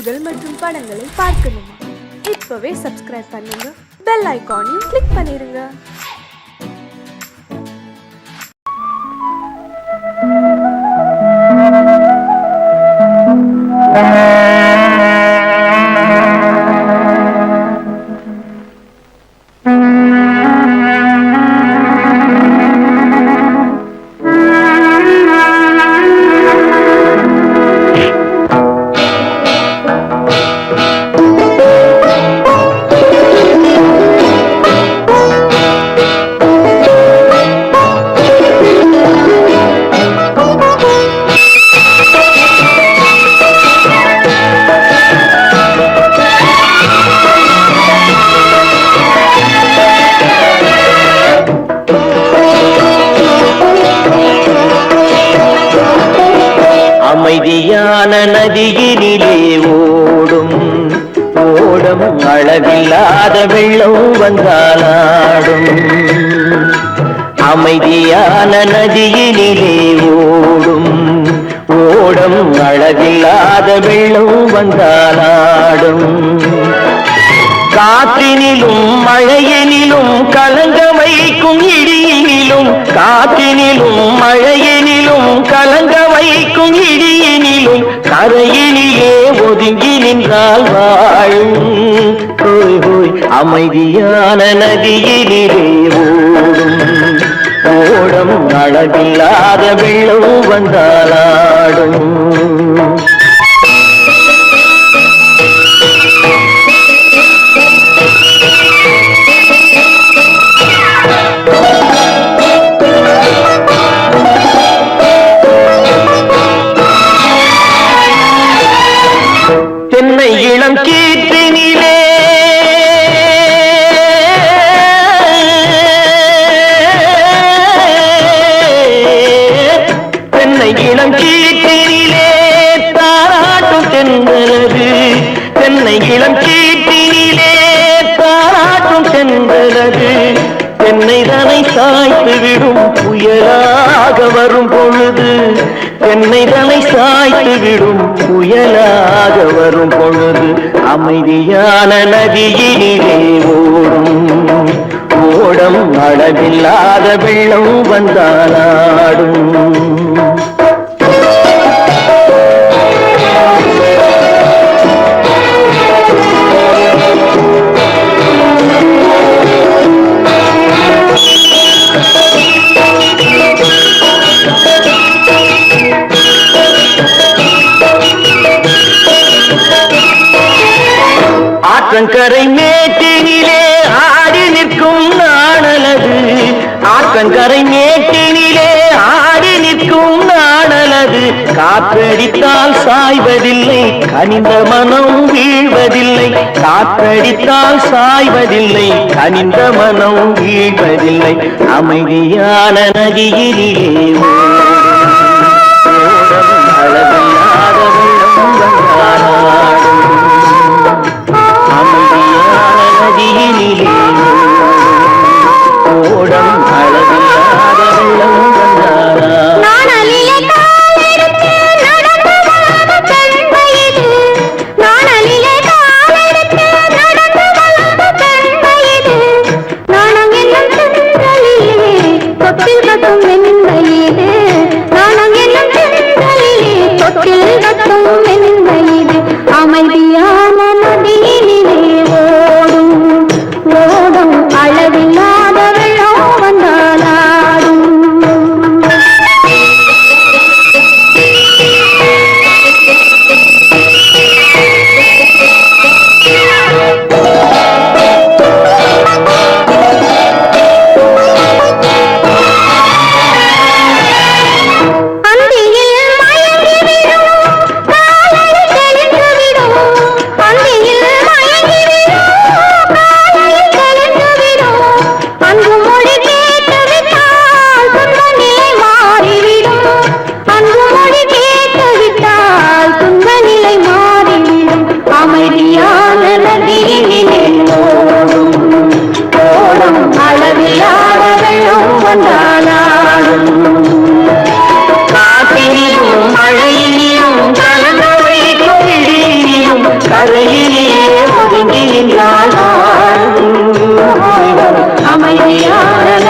நிகழ்ச்சிகள் மற்றும் படங்களை பார்க்கணுமா? இப்பவே சப்ஸ்கிரைப் பண்ணுங்க, பெல் ஐகானையும் கிளிக் பண்ணிருங்க. அமைதியான நதியினிலே ஓடும் ஓடம் அளவில்லாத வெள்ளம் வந்தாலாடும். அமைதியான நதியினிலே ஓடும் ஓடம் அளவில்லாத வெள்ளம் வந்தாலாடும். காற்றினிலும் மழையினிலும் கலங்க வைக்கும் இடியினிலும், காற்றினிலும் மழையினிலும் கலங்க வைக்கும் இடியினிலும் கரையினிலே ஒதுங்கி நின்றால் வாழும். ஹோய் ஹோய் அமைதியான நதியினிலே ஓடும் ஓடம் அளவில்லாத வெள்ளம் வந்தாலாடும். தென்னை இளம் கீற்றினிலே தென்னை இளம் கீற்றினிலே தாராட்டும் தென்றலது. தென்னை இளம் கீற்றினிலே தாராட்டும் தென்றலது. தென்னை தனை சாய்த்து விடும் புயலாக வரும் பொழுது, தென்னை தனை சாய்த்து விடும் புயலாக வரும் பொழுது அமைதியான நதியினிலே ஓடும் ஓடம் அளவில்லாத வெள்ளம் வந்தாலாடும். ஆற்றங்கரை மேட்டினிலே ஆடி நிற்கும் நாணலது. ஆற்றங்கரை மேட்டினிலே ஆடி நிற்கும் நாணலது. காற்றடித்தால் சாய்வதில்லை, கனிந்த மனம் வீழ்வதில்லை. காற்றடித்தால் சாய்வதில்லை, கனிந்த மனம் வீழ்வதில்லை. அமைதியான நதியிலே அளவில்லாத வெள்ளம் வந்தாலாடும். அமைதியான நதியினிலே ஓடம் அளவில்லாத வெள்ளம் வந்தாலாடும். நாணம் என்னும் வெண்மையிலே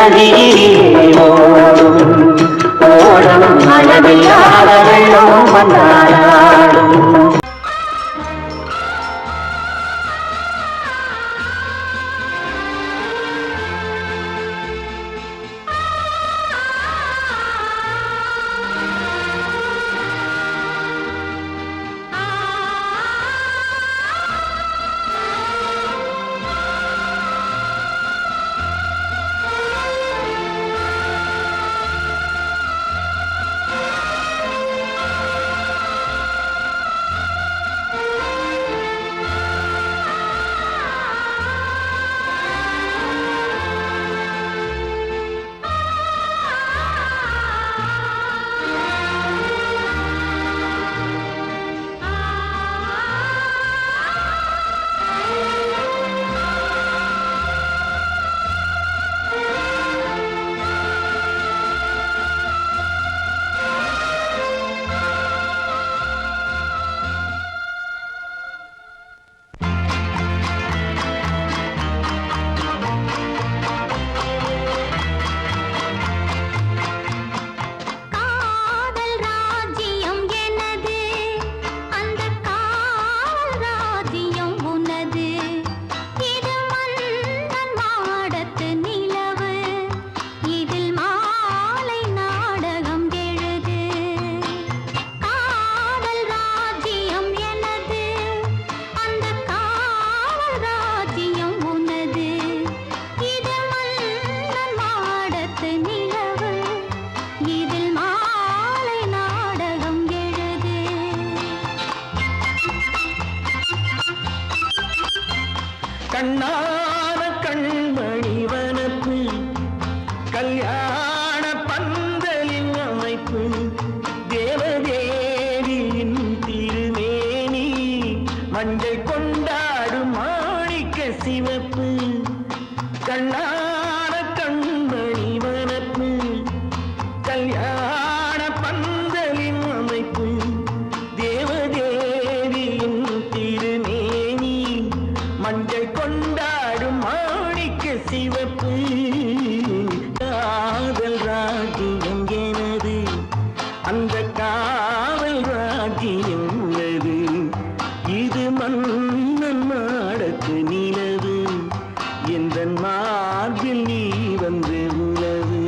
நதியிலே ஓடும் ஓடும் அளவில்லாத வெள்ளம் வந்தாடும். கண்ணான கண்மணி வனப்பு கல்யாண பந்தலின் அமைப்பு தேவதேவியின் திருமேனி மஞ்சள் கொண்டாடும் மாணிக்க சிவப்பு. கண்ணான கண்மணி வனப்பு கல்யாண பந்தலின் அமைப்பு தேவதேவியின் திருமேனி மஞ்சள் கொண்டாடும் மாணிக்க சிவப்பு. காதல் ராஜ்யம் எனது அந்த காவல் ராஜ்யம் உள்ளது. இது மன்னன் மாடத்து நிலவு எந்த மார்பில் நீ வந்து உலவு.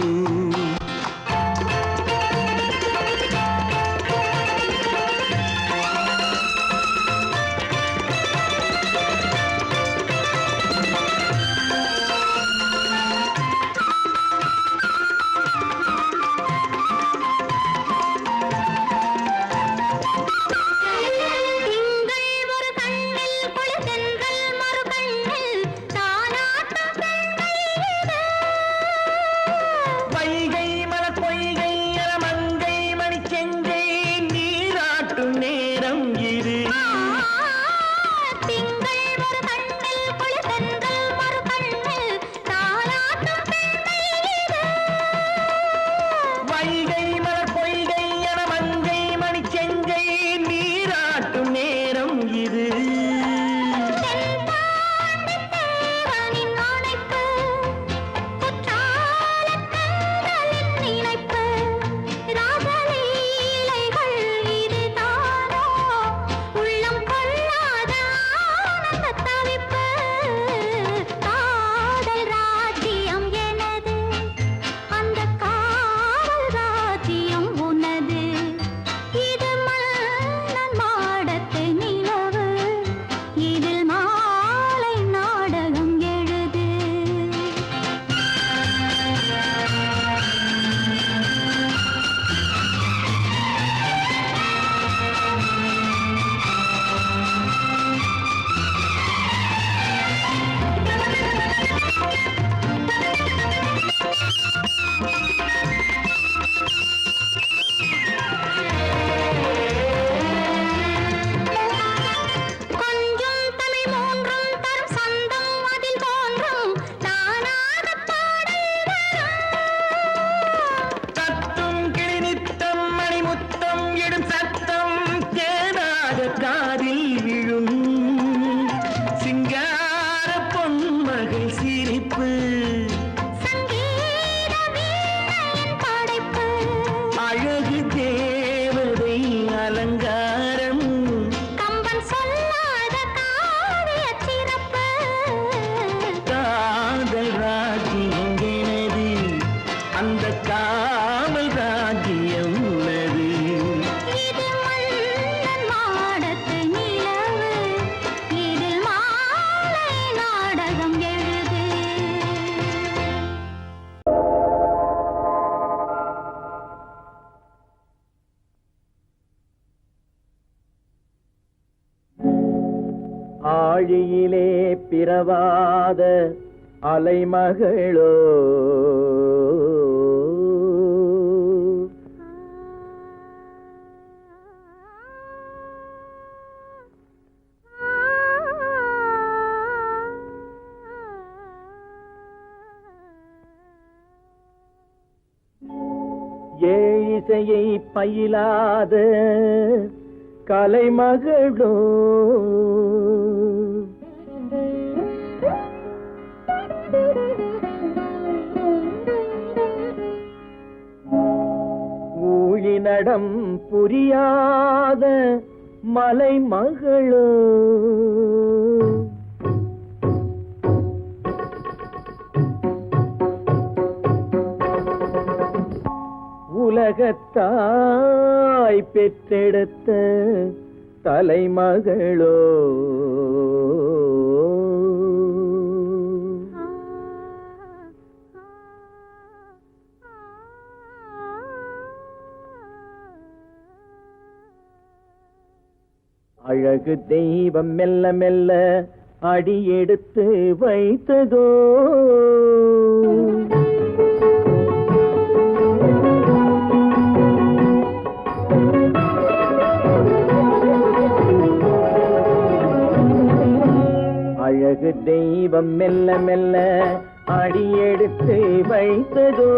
ஆழியிலே பிறவாத அலைமகளோ ஏழிசையை பயிலாத கலைமகளோ ஊழிநடம் புரியாத மலைமகளோ உலகத்தாய் பெற்றெடுத்த தலைமகளோ அழகு தெய்வம் மெல்ல மெல்ல அடியெடுத்து வைத்ததோ அழகு தெய்வம் மெல்ல மெல்ல அடியெடுத்து வைத்ததோ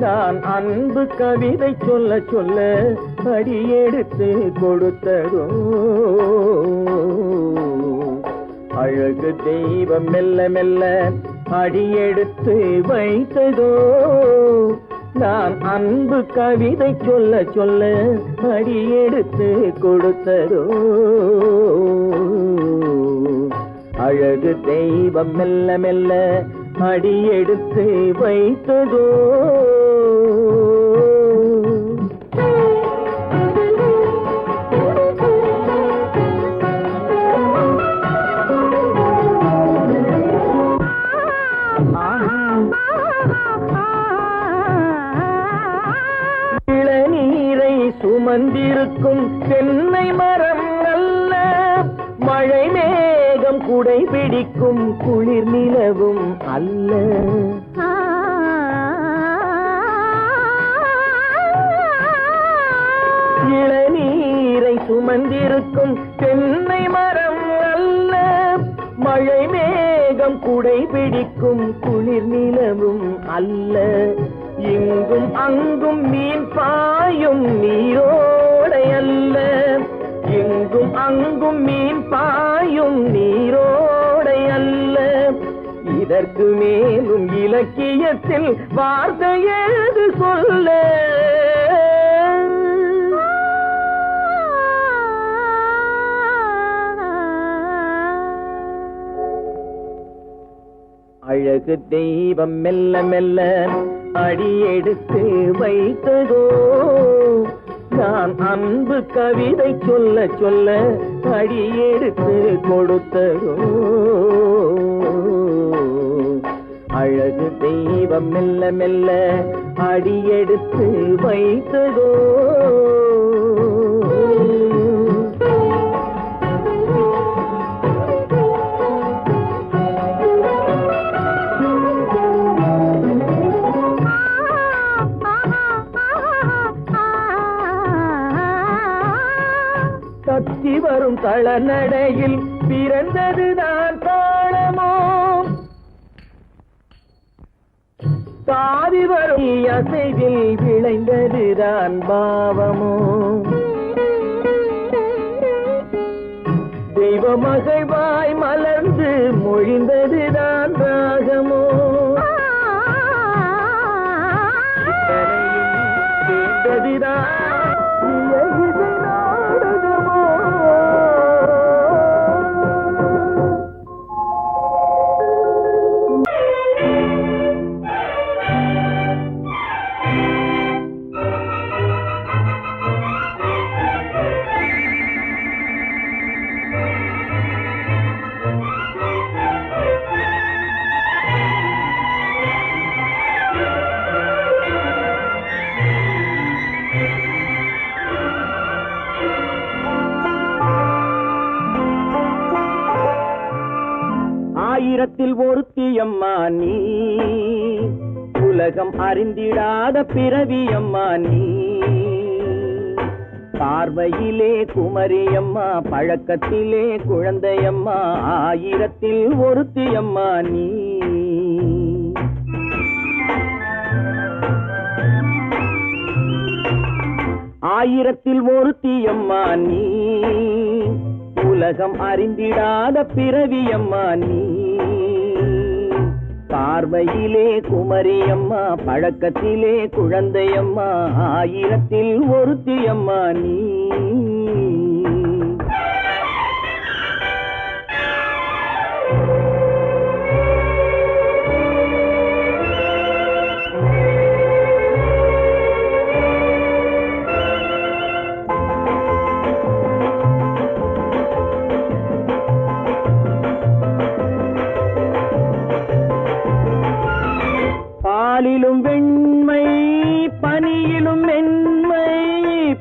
நான் அன்பு கவிதை சொல்ல சொல்ல அடியெடுத்து கொடுத்ததோ அழகு தெய்வம் மெல்ல மெல்ல அடியெடுத்து வைத்ததோ நான் அன்பு கவிதை சொல்ல சொல்ல அடியெடுத்து கொடுத்ததோ அழகு தெய்வம் மெல்ல மெல்ல அடியெடுத்து வைத்ததோ இளநீரை சுமந்திருக்கும் தென்னை மரம் அல்ல மழை மேகம் குடை பிடிக்கும் குளிர் நிலவும் அல்ல இளநீரை சுமந்திருக்கும் தென்னை மரம் அல்ல மழை மேகம் குடை பிடிக்கும் குளிர் நிலவும் அல்ல இங்கும் அங்கும் மீன் பாயும் நீரோடை அல்ல இங்கும் அங்கும் மீன் பாயும் நீரோடை அல்ல இதற்கு மேலும் இலக்கியத்தில் வார்த்தை ஏது சொல்ல அழகு தெய்வம் மெல்ல மெல்ல அடியெடுத்து வைத்ததோ நான் அன்பு கவிதை சொல்ல சொல்ல அடியெடுத்து கொடுத்ததோ அழகு தெய்வம் மெல்ல மெல்ல அடியெடுத்து வைத்ததோ தத்தி வரும் தளநடையில் பிறந்ததுதான் தாளமோ தாவி வரும் அசைவில் விளைந்ததுதான் பாவமோ தெய்வ மகிழ்வாய் மலர்ந்து மொழிந்ததுதான் ராகமோ சேர்ந்ததுதான் ஆயிரத்தில் ஒருத்தியம்மா நீ, உலகம் அறிந்திடாத பிறவியம்மா நீ. பார்வையிலே குமரியம்மா, பழக்கத்திலே குழந்தையம்மா, ஆயிரத்தில் ஒருத்தியம்மா நீ. ஆயிரத்தில் ஒருத்தியம்மா நீ, உலகம் அறிந்திடாத பிறவியம்மா நீ. பார்வையிலே குமரியம்மா, பழக்கத்திலே குழந்தையம்மா, ஆயிரத்தில் ஒருத்தியம்மா நீ. பாலிலும் வெண்மை பனியிலும் மென்மை,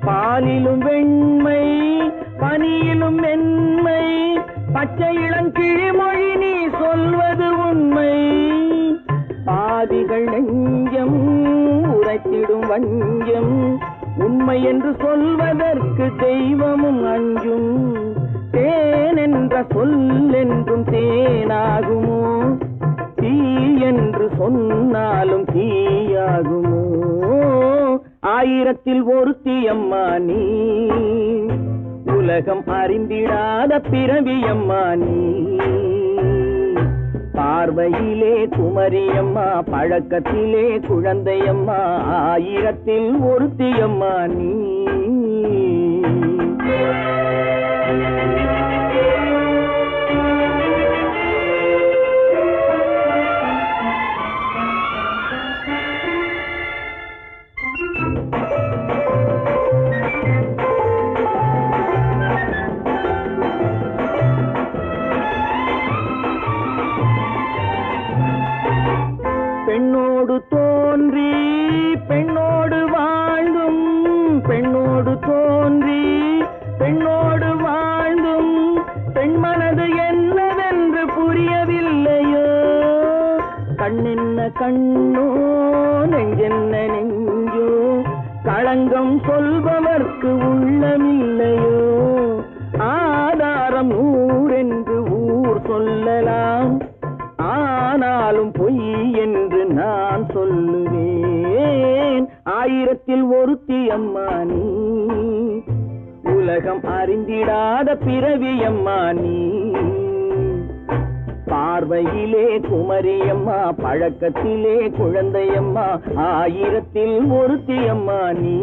பாலிலும் வெண்மை பனியிலும் மென்மை, பச்சை இளங்கிழிமொழி நீ சொல்வது உண்மை. பாதிகள் நெஞ்சம் உரைத்திடும் வஞ்சம், உண்மை என்று சொல்வதற்கு தெய்வமும் அஞ்சும். தேன் என்ற சொல் என்றும் தேனாகுமோ, தீ என்று சொன்னாலும் தீயாகுமோ. ஆயிரத்தில் ஒருத்தியம்மா நீ, உலகம் அறிந்திடாத பிறவியம்மா நீ. பார்வையிலே குமரியம்மா, பழக்கத்திலே குழந்தையம்மா, ஆயிரத்தில் ஒருத்தியம்மா நீ. பெண்ணோடு தோன்றி பெண்ணோடு வாழ்ந்தும், பெண்ணோடு தோன்றி பெண்ணோடு வாழ்ந்தும், பெண்மனது என்னவென்று புரியவில்லையோ. கண்ணென்ன கண்ணோ, நெஞ்சென்ன நெஞ்சோ, களங்கம் சொல்பவர்க்கு உள்ளமில்லையோ. ஆதாரம் ஊரென்று ஊர் சொல்லலாம், ஆனாலும் பொய் என்று நான் சொல்லுவேன். ஆயிரத்தில் ஒருத்தியம்மா நீ, உலகம் அறிந்திடாத பிறவியம்மா நீ. பார்வையிலே குமரியம்மா, பழக்கத்திலே குழந்தையம்மா, ஆயிரத்தில் ஒருத்தியம்மா நீ.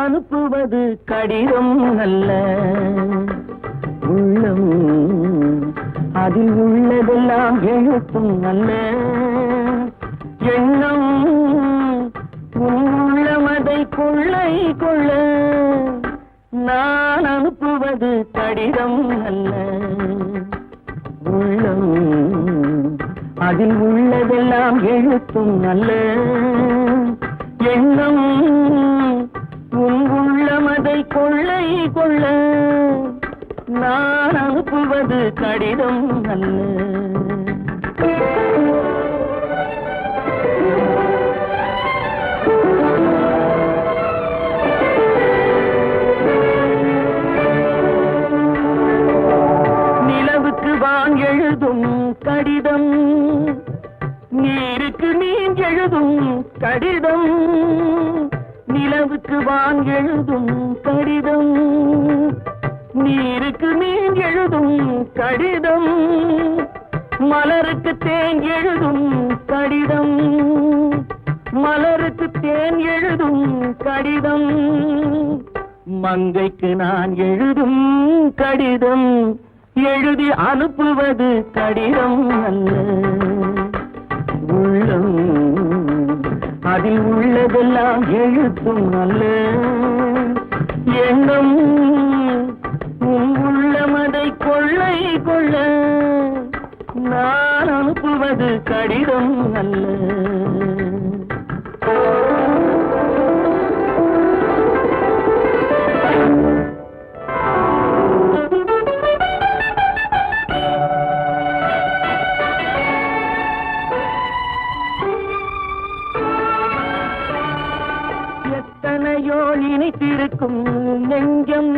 அனுப்புவது கடிதம் அல்ல, உள்ளம் அதில் உள்ளதெல்லாம் எழுத்தும் அல்ல. எண்ணம் உள்ளமதை கொள்ளை கொள்ள, நான் அனுப்புவது கடிதம் அல்ல, உள்ளம் அதில் உள்ளதெல்லாம் எழுத்தும் அல்ல. எண்ணம் உள்ளமதை கொள்ளை கொள்ள, நான் அனுப்புவது கடிதம் அல்ல. நிலவுக்கு வான் எழுதும் கடிதம், நீருக்கு நீர் எழுதும் கடிதம். நிலவுக்கு வான் எழுதும் கடிதம், நீருக்கு நீர் எழுதும் கடிதம். மலருக்கு தேன் எழுதும் கடிதம், மலருக்கு தேன் எழுதும் கடிதம். மங்கைக்கு நான் எழுதும் கடிதம், எழுதி அனுப்புவது கடிதம் அல்ல. உள்ளம் அதில் உள்ளதெல்லாம் எழுத்தும் அல்ல. எண்ணம் உன் உள்ளமதை கொள்ளை கொள்ள நான் அனுப்புவது கடிதம் அல்ல. எத்தனையோ நினைத்திருக்கும் நெஞ்சம்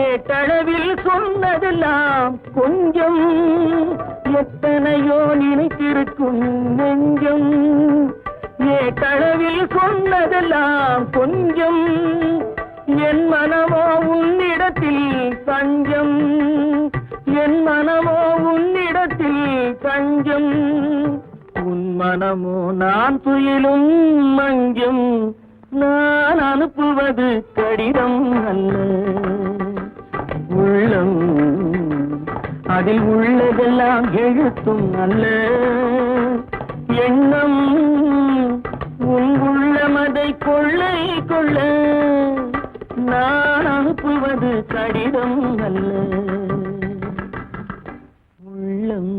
ஏட்டளவில் சொன்னதெல்லாம் கொஞ்சம். எத்தனையோ நினைத்திருக்கும் நெஞ்சம் ஏட்டளவில் சொன்னதெல்லாம் கொஞ்சம். என் மனமோ உன்னிடத்தில் தஞ்சம். என் மனமோ உன்னிடத்தில் தஞ்சம். உன் மனமோ நான் துயிலும் மஞ்சம். நான் அனுப்புவது கடிதம் அல்ல. உள்ளம் அதில் உள்ளதெல்லாம் எழுத்தும் அல்ல. எண்ணம் உன் உள்ளமதை கொள்ளை கொள்ள நான் அனுப்புவது கடிதம் அல்ல. உள்ளம்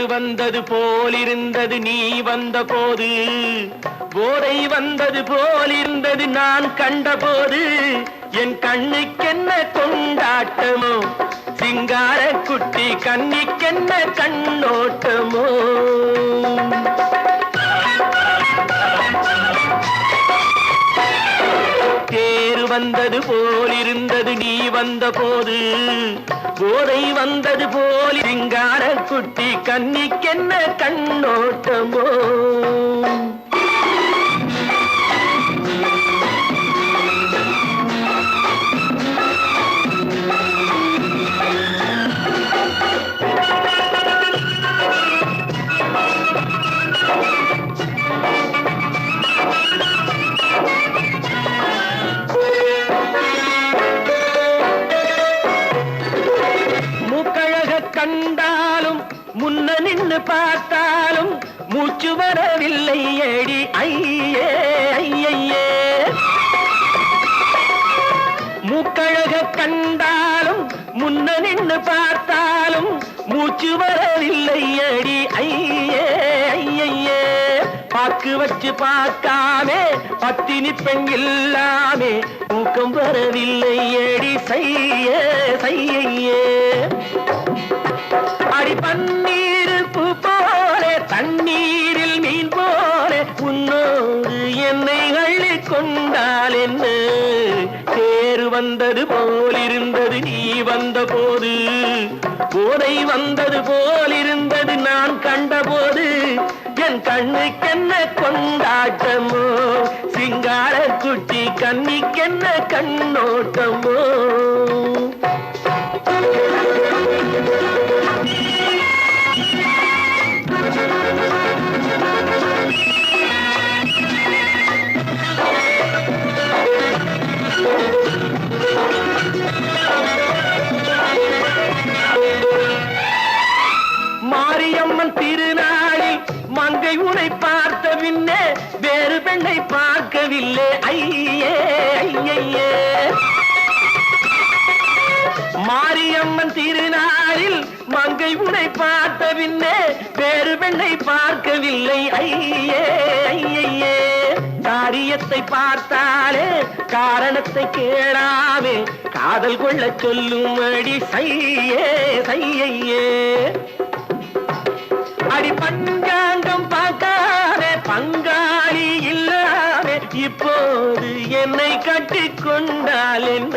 வந்தது போலிருந்தது நீ வந்த போது. போதை வந்தது போலிருந்தது நான் கண்டபோது. என் கண்ணுக்கென்ன கொண்டாட்டமோ, சிங்கார குட்டி கண்ணிக்கென்ன கண்ணோட்டமோ. தேர் வந்தது போலிருந்தது நீ வந்த போது. போதை வந்தது போல் சிங்கார குட்டி கண்ணிக்கென்ன கண்ணோட்டமோ. கண்டாலும் முன்ன நின்று பார்த்தாலும் மூச்சு வரவில்லை ஏடி ஐயே ஐயே. மூக்கழக கண்டாலும் முன்ன நின்று பார்த்தாலும் மூச்சு வரவில்லை ஏடி ஐயே ஐயே. பாக்கு வச்சு பார்க்காமே பத்தினி பெண் இல்லாமே ஊக்கம் வரவில்லை ஏடி செய்ய செய்யே. அடி பன்னீர் பூ போலே தண்ணீரில் மீன் போலே உன்னோடு என்னை அள்ளி கொண்டால் என்ன. தேர் வந்தது போலிருந்தது நீ வந்த போது. போதை வந்தது போலிருந்தது நான் கண்டபோது. என் கண்ணுக்கென்ன கொண்டாட்டமோ, சிங்கார குட்டி கண்ணிக்கென்ன கண்ணோட்டமோ. மாரியம்மன் திருநாளில் மங்கை உனை பார்த்த பின்னே வேறு பெண்ணை பார்க்கவில்லை ஐயே ஐயே. மாரியம்மன் திருநாளில் மங்கை உனை பார்த்த பின்னே வேறு பெண்ணை பார்க்கவில்லை ஐயே ஐயே. காரியத்தை பார்த்தாலே காரணத்தை கேளாமே காதல் கொள்ள சொல்லும்படி செய்யே செய்யே. அடி பஞ்சாங்கம் பார்க்காதே பங்காளி இல்லாமே இப்போது என்னை கட்டிக்கொண்டால் என்ன.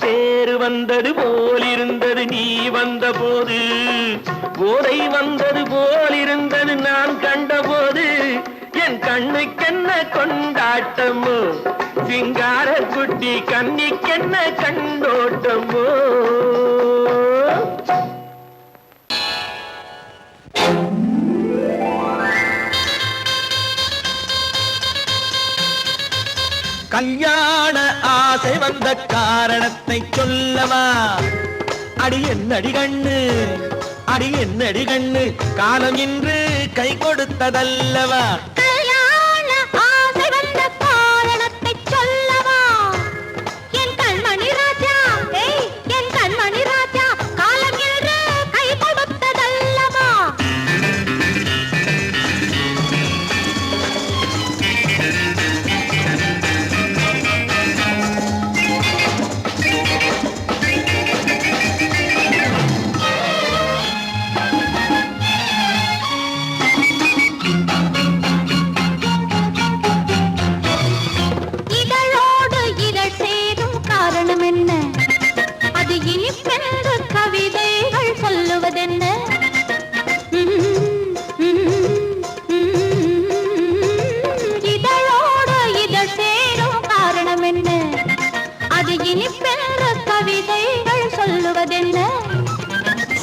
தேர் வந்தது போலிருந்தது நீ வந்த போது போதை வந்தது போல் இருந்தது நான் கண்டபோது என் கண்ணுக்கென்ன கொண்டாட்டமோ சிங்கார குட்டி கண்ணிக்கென்ன கண்டோட்டமோ. கல்யாண ஆசை வந்த காரணத்தை சொல்லவா? அடி என்னடி கண்ணு, அடி என்னடி கண்ணு, காலம் இன்று கை கொடுத்ததல்லவா? கல்யாண ஆசை வந்த காரணத்தை சொல்லவா? என் கண்மணி ராஜா, என் கண்மணி ராஜா, காலம் இன்று கை கொடுத்ததல்லவா?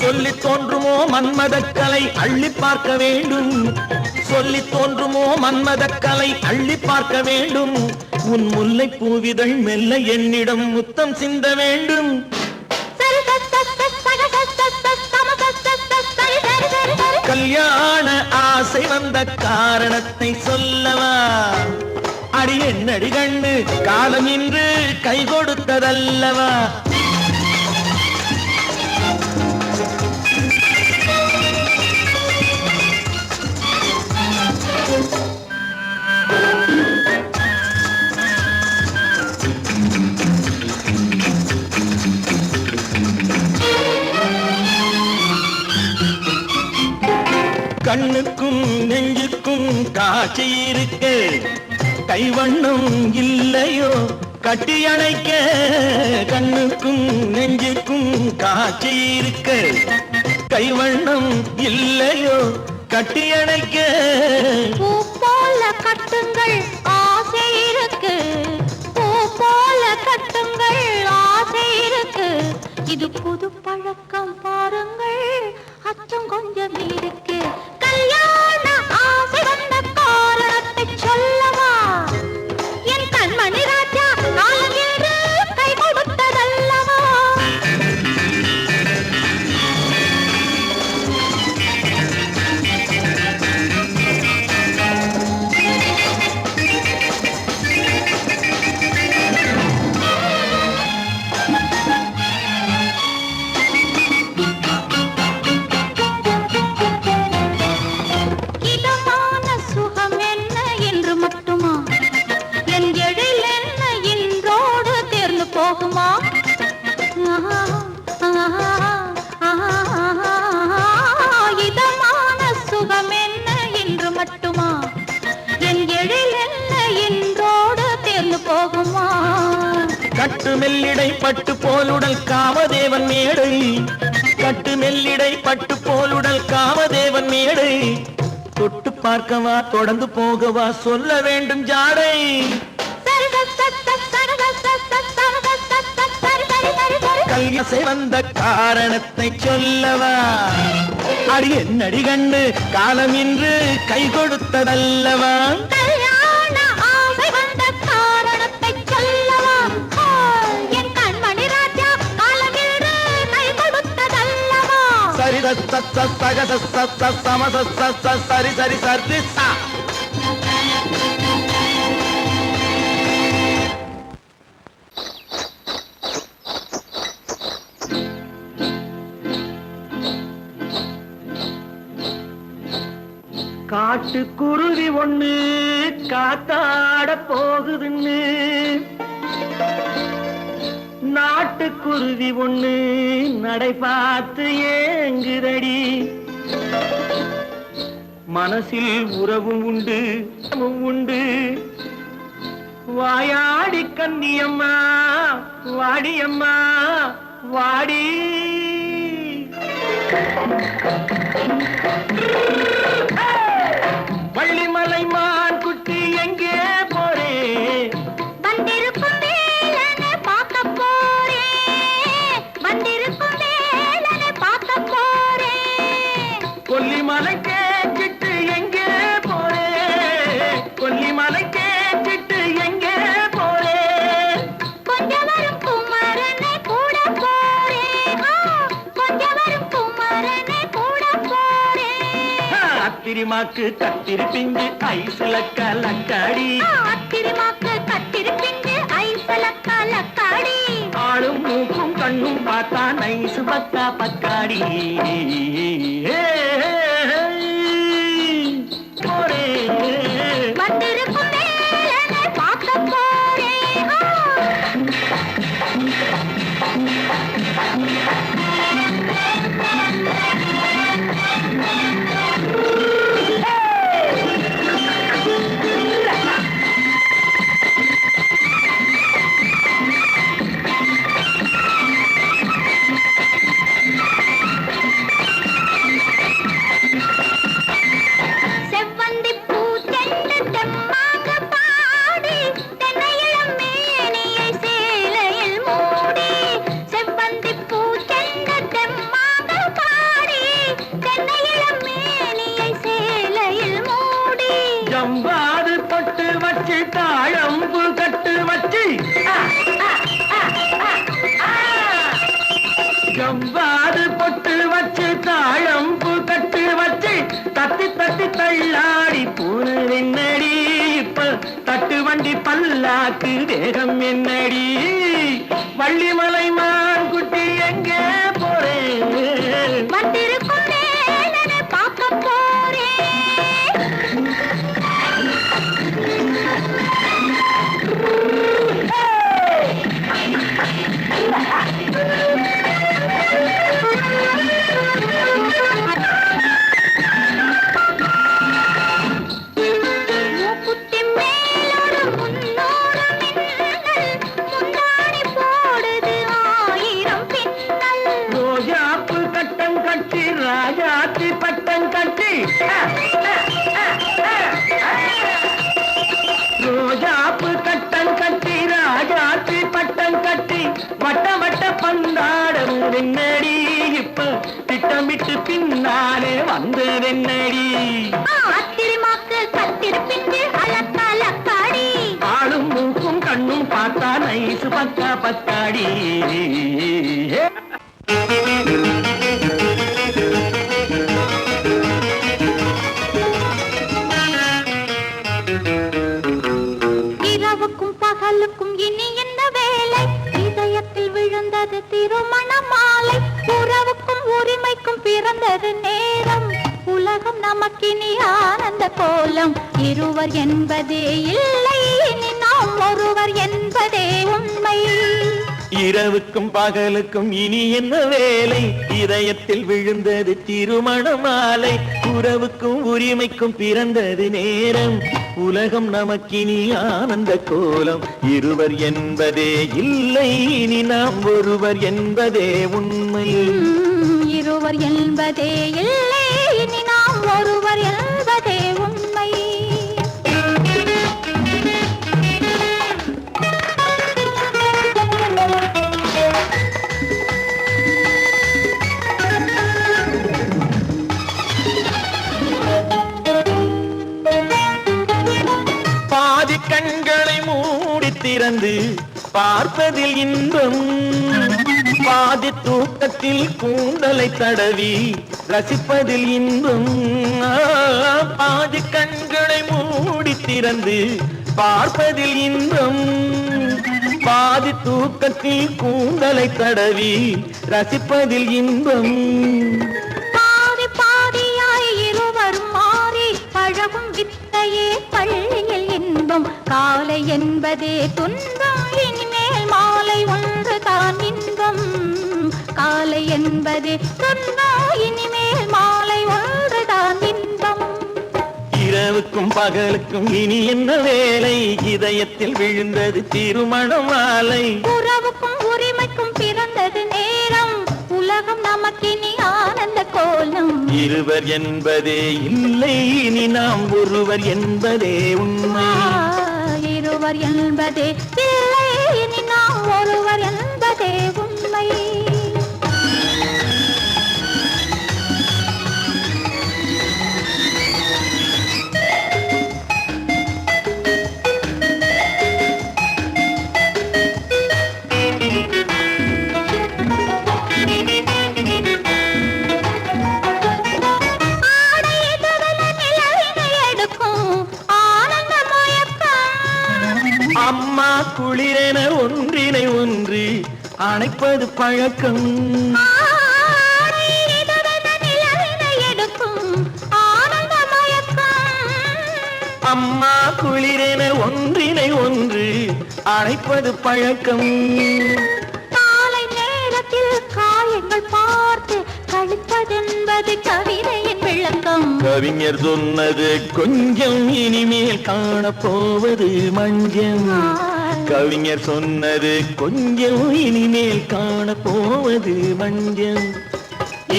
சொல்லி தோன்றுமோ மன்மதக்கலை அள்ளி பார்க்க வேண்டும், சொல்லி தோன்றுமோ மன்மதக்கலை அள்ளி பார்க்க வேண்டும். உன் முல்லை பூவிதழ் மெல்ல என்னிடம் முத்தம் சிந்த வேண்டும். கல்யாண ஆசை வந்த காரணத்தை சொல்லவா? அடி என்னடி கண்ணு, காலம் இன்று கை கொடுத்ததல்லவா? கண்ணுக்கும் நெஞ்சுக்கும் காட்சி இருக்க, கைவண்ணம் இல்லையோ கட்டி அணைக்க? கண்ணுக்கும் நெஞ்சுக்கும் காட்சி இருக்க, கைவண்ணம் இல்லையோ கட்டி அணைக்க? பூ போல கட்டுங்கள் ஆசை இருக்கு, பூ போல கட்டுங்கள் ஆசை இருக்கு. இது புது பழக்கம் பாருங்கள், அச்சம் கொஞ்சம் இருக்கு. கல்யாண ஆசை வந்த காரணத்தை சொல்லவா? என் கண்மணி ராஜா, காலம் என்று கை கொடுத்ததல்லவா? இதமான சுகம் என்ன என்று மட்டுமா? என் எழில் என்ன என்றோடு தேர்ந்து போகுமா? கட்டு மெல்லிடை பட்டு போலுடல் காமதேவன் மேடை, கட்டு மெல்லிடை பட்டு போலுடல் காமதேவன் மேடை. தொட்டு பார்க்கவா தொடர்ந்து போகவா சொல்ல வேண்டும் ஜாடை. கல்யாசை வந்த காரணத்தை சொல்லவா? அடி என்னடி கண்டு, காலம் இன்று கை கொடுத்ததல்லவா? கல்யாண ஆசை வந்த காரணத்தை சொல்லவா? என் கண்மணி ராஜா, காலம் இன்று கை கொடுத்ததல்லவா? சரி சக சம சரி சரி சரி சா. காட்டுக்குருவி ஒண்ணு காத்தாட போகுதுன்னு, நாட்டுக்குருவி ஒண்ணு நடை பார்த்து ஏங்குதடி. மனசில் உறவும் உண்டு உண்டு, வாயாடி கன்னியம்மா வாடியம்மா வாடி. வள்ளிமலை மான் குட்டி எங்கே போறே வந்திருக்கும் வேலனை பார்க்க போறேன் வந்திருக்கும் வேலனை பார்க்க போறேன் கொல்லிமலை கேச்சிட்டு எங்கே போறே கொல்லிமலை கேச்சிட்டு எங்கே போறே கொஞ்சம் வரும் குமரனை கூட போறேன் கொஞ்சம் வரும் குமரனை கூட போறேன் அத்திரிமாக்கு கத்திரி பிஞ்சு ஐசுல கலக்காடி அத்திரிமாக்கு கத்திரி பிஞ்சு ஐசல கலக்காடி ஆளும் மூக்கும் கண்ணும் பார்த்தா நைசு பக்கா பக்காடி போறே வந்திருக்கும் வேலனை பார்க்க போறேன் செவ்வந்தி பூ தென்று தெம்மாக பாடி தென்னையிளம் மேனியை சேலையில் மூடி செவ்வந்தி பூ தென்று தெம்மாக பாடி தென்னையிளம் மேனியை சேலையில் மூடி ஜம்பாது பொட்டு வச்சு தாழம்பு கட்டு வச்சு ஜம்பாது பொட்டு வச்சு தாழம்பு கட்டு வச்சு தத்தி தத்தி தள்ளாடி பூனு என்னடி இப்ப தட்டு வண்டி பல்லாக்கு வேகம் என்னடி வள்ளிமலை மான் குட்டி எங்கே போறேன் வந்திருக்கும் வேலனை பார்க்க போறேன் மூக்குத்தி மேலோடு முன்னோடு மின்னல் முந்தாணி போடுது ஆயிரம் பின்னல் ரோஜாப்பு கட்டம் கட்டி ராஜாத்தி பட்டம் கட்டி ரோஜாப்பு கட்டம் கட்டி ராஜாத்தி பட்டம் கட்டி வட்ட வட்ட பந்தாடம் வெண்ணடி இப்ப திட்டமிட்டு பின்னாலே வந்து வெண்ணடி அத்திரிமாக்கு கத்திரி பிஞ்சு அலக்காடி ஆளும் மூக்கும் கண்ணும் பார்த்தா நைசு பக்கா பத்தாடி இரவுக்கும் பகலுக்கும் இனி என்ன வேலை இதயத்தில் விழுந்தது திருமண மாலை உறவுக்கும் உரிமைக்கும் பிறந்தது நேரம் உலகம் நமக்கினி ஆனந்த கோலம் இருவர் என்பதே இல்லை இனி நாம் ஒருவர் என்பதே உண்மை இரவுக்கும் பகலுக்கும் இனி என்ன வேலை இதயத்தில் விழுந்தது திருமண மாலை உறவுக்கும் உரிமைக்கும் பிறந்தது நேரம் உலகம் நமக்கினி ஆனந்த கோலம் இருவர் என்பதே இல்லை இனி நாம் ஒருவர் என்பதே உண்மை இருவர் என்பதே இல்லை இனி நாம் ஒருவர் என்பதே உண்மை பாதி கண்களை மூடி திறந்து பார்ப்பதில் இன்பம் பாதி தூக்கத்தில் கூந்தலை தடவி ரசிப்பதில் இன்பம் பாதி கண்களை மூடி திறந்து பார்ப்பதில் இன்பம் பாதி தூக்கத்தில் கூந்தலை தடவி ரசிப்பதில் இன்பம் பாதி பாதியாய் இருவரும் மாறி பழகும் வித்தையே பள்ளியில் இன்பம் காலை என்பதே துன்பம் இனிமேல் மாலை ஒன்று தான் இன்பம் காலை என்பதே துன்பம் இனிமேல் மாலை ஒன்று தான் இன்பம் இரவுக்கும் பகலுக்கும் இனி என்ன வேலை இதயத்தில் விழுந்தது திருமண மாலை உறவுக்கும் உரிமைக்கும் பிறந்தது நேரம் உலகம் நமக்கினி ஆனந்த இருவர் என்பதே இல்லை, இனி நாம் ஒருவர் என்பதே உண்மை. இருவர் என்பதே இல்லை, இனி நாம் ஒருவர் என்பதே உண்மை. அம்மா குளிரென ஒன்றினை ஒன்று அணைப்பது பழக்கம். அம்மா குளிரென ஒன்றினை ஒன்று அணைப்பது பழக்கம். காலை நேரத்தில் காயங்கள் பார்த்து கழிப்பதென்பது கவிதையின் விளக்கம். கவிஞர் சொன்னது கொஞ்சம், இனிமேல் காணப்போவது மஞ்சம். கவிஞர் சொன்னது கொஞ்சம், இனிமேல் காணப்போவது மஞ்சம்.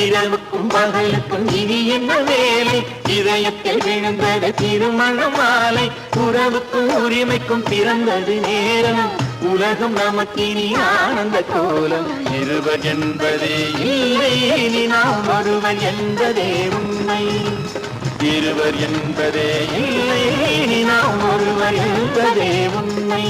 இரவுக்கும் பகலுக்கும் இனி என்ன வேலை, இதயத்தில் விழுந்தது திருமண மாலை. உறவுக்கும் உரிமைக்கும் பிறந்தது நேரம், உலகம் நமக்கினி ஆனந்த கோலம். இருவர் என்பதே இல்லை, இனி நாம் ஒருவர் என்பதே உண்மை. இருவர் என்பதே இல்லை, இனி நாம் ஒருவர் என்பதே உண்மை.